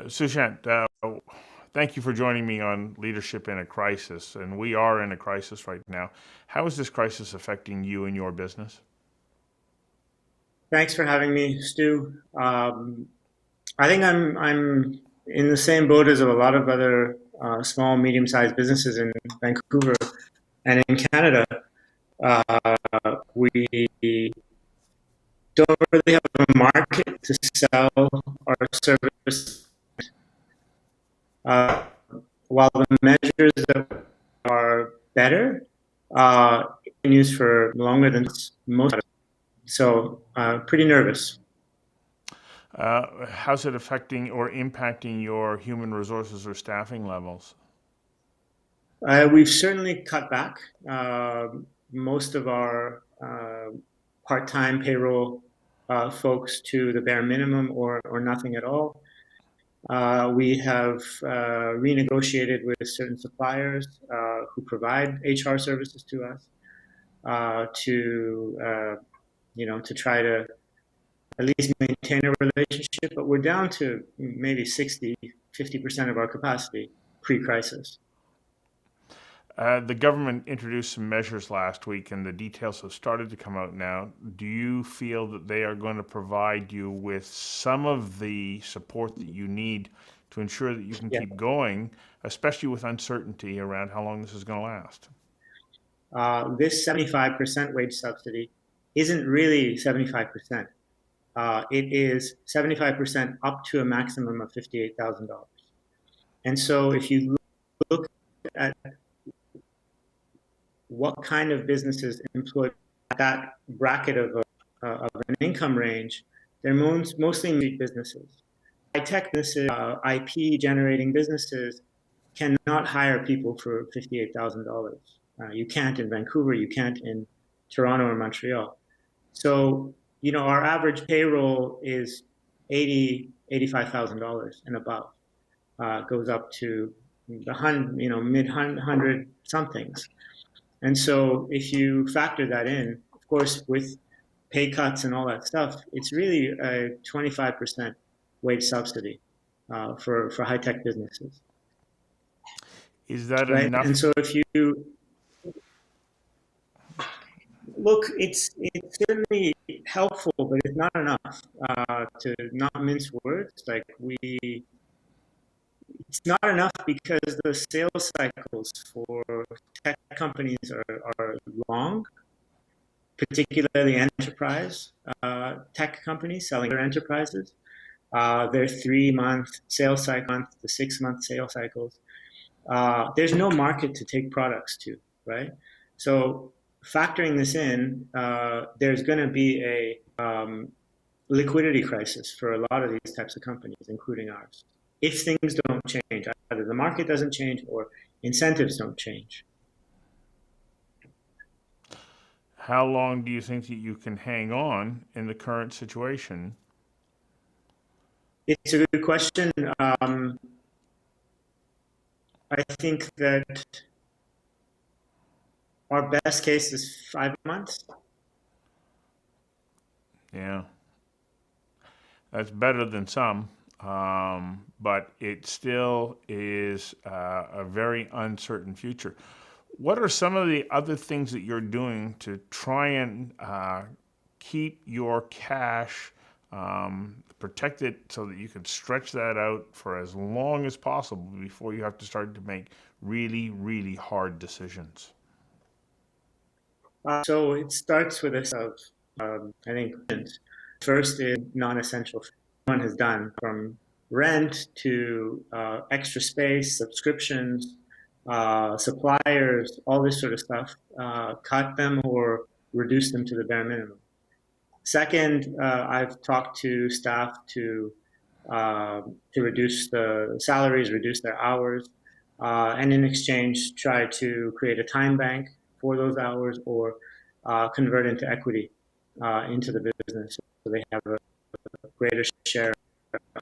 Sushant, thank you for joining me on Leadership in a Crisis. And we are in a crisis right now. How is this crisis affecting you and your business? Thanks for having me, Stu. I think I'm in the same boat as a lot of other small, medium-sized businesses in Vancouver and in Canada. We don't really have a market to sell our service. Uh, while the measures that are better, been used for longer than most. So pretty nervous. How's it affecting or impacting your human resources or staffing levels? We've certainly cut back most of our part-time payroll folks to the bare minimum or nothing at all. We have renegotiated with certain suppliers who provide HR services to us to try to at least maintain a relationship, but we're down to maybe 50% of our capacity pre-crisis. The government introduced some measures last week, and the details have started to come out now. Do you feel that they are going to provide you with some of the support that you need to ensure that you can Yeah. keep going, especially with uncertainty around how long this is going to last? This 75% wage subsidy isn't really 75%. It is 75% up to a maximum of $58,000. And so if you look at what kind of businesses employ that bracket of an income range, they're mostly businesses. High-tech businesses, IP generating businesses cannot hire people for $58,000. You can't in Vancouver, you can't in Toronto or Montreal. So, our average payroll is $85,000 and above. Goes up to the mid-hundred somethings. And so if you factor that in, of course, with pay cuts and all that stuff, it's really a 25% wage subsidy for high-tech businesses. Is that Right? enough? And so if you look, it's certainly helpful, but it's not enough to not mince words. It's not enough because the sales cycles for tech companies are long, particularly enterprise tech companies selling their enterprises. They're 3-month sales cycle, the 6-month sales cycles. There's no market to take products to, right? So factoring this in, there's going to be a liquidity crisis for a lot of these types of companies, including ours, if things don't change. Either the market doesn't change or incentives don't change. How long do you think that you can hang on in the current situation? It's a good question. I think that our best case is 5 months. Yeah, that's better than some, but it still is a very uncertain future. What are some of the other things that you're doing to try and keep your cash protected so that you can stretch that out for as long as possible before you have to start to make really, really hard decisions? So it starts with this of, I think, first is non-essential. One has done from rent to extra space, subscriptions, suppliers, all this sort of stuff. Cut them or reduce them to the bare minimum. Second, I've talked to staff to reduce the salaries, reduce their hours, and in exchange try to create a time bank for those hours or convert into equity into the business so they have a greater share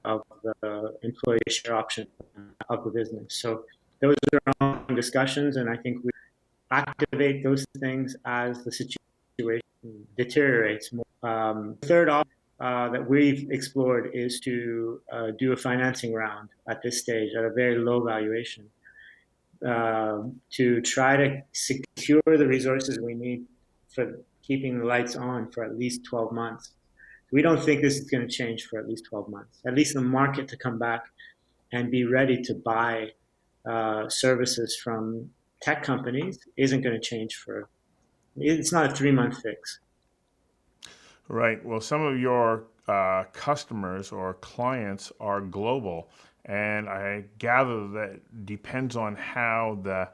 of the employee share option of the business. So those are ongoing discussions, and I think we activate those things as the situation deteriorates more. Third, that we've explored is to do a financing round at this stage at a very low valuation to try to secure the resources we need for keeping the lights on for at least 12 months. We don't think this is going to change for at least 12 months. At least the market to come back and be ready to buy services from tech companies isn't going to change for, it's not a 3-month fix. Right. Well, some of your customers or clients are global, and I gather that depends on how the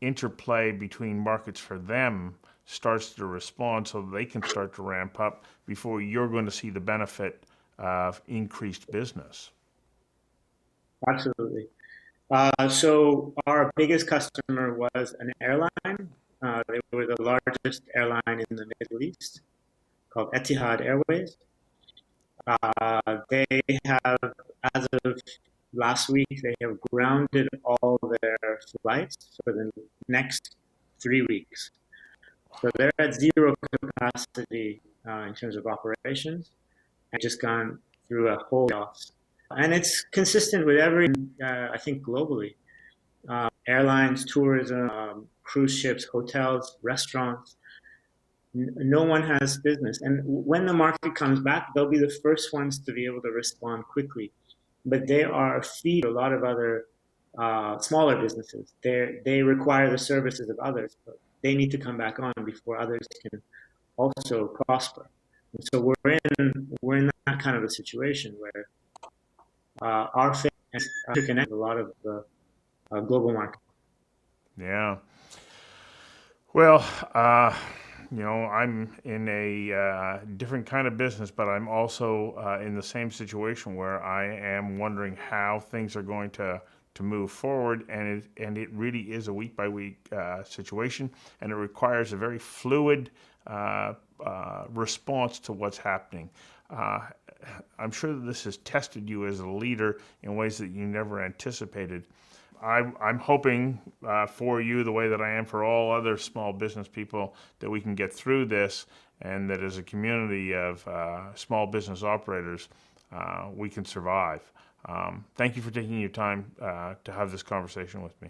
interplay between markets for them starts to respond so they can start to ramp up before you're going to see the benefit of increased business. Absolutely. So our biggest customer was an airline. They were the largest airline in the Middle East, called Etihad Airways. They have, as of last week, they have grounded all their flights for the next 3 weeks. So they're at zero capacity in terms of operations and just gone through a whole layoffs. And it's consistent with every, I think, globally. Airlines, tourism, cruise ships, hotels, restaurants. No one has business. And when the market comes back, they'll be the first ones to be able to respond quickly. But they are a feed to a lot of other smaller businesses. They require the services of others, but they need to come back on before others can also prosper. And so we're in that kind of a situation where our faith is to connect a lot of the global market. Yeah. Well, I'm in a different kind of business, but I'm also in the same situation where I am wondering how things are going to move forward, and it really is a week by week situation, and it requires a very fluid response to what's happening. I'm sure that this has tested you as a leader in ways that you never anticipated. I'm hoping for you, the way that I am for all other small business people, that we can get through this, and that as a community of small business operators, we can survive. Thank you for taking your time to have this conversation with me.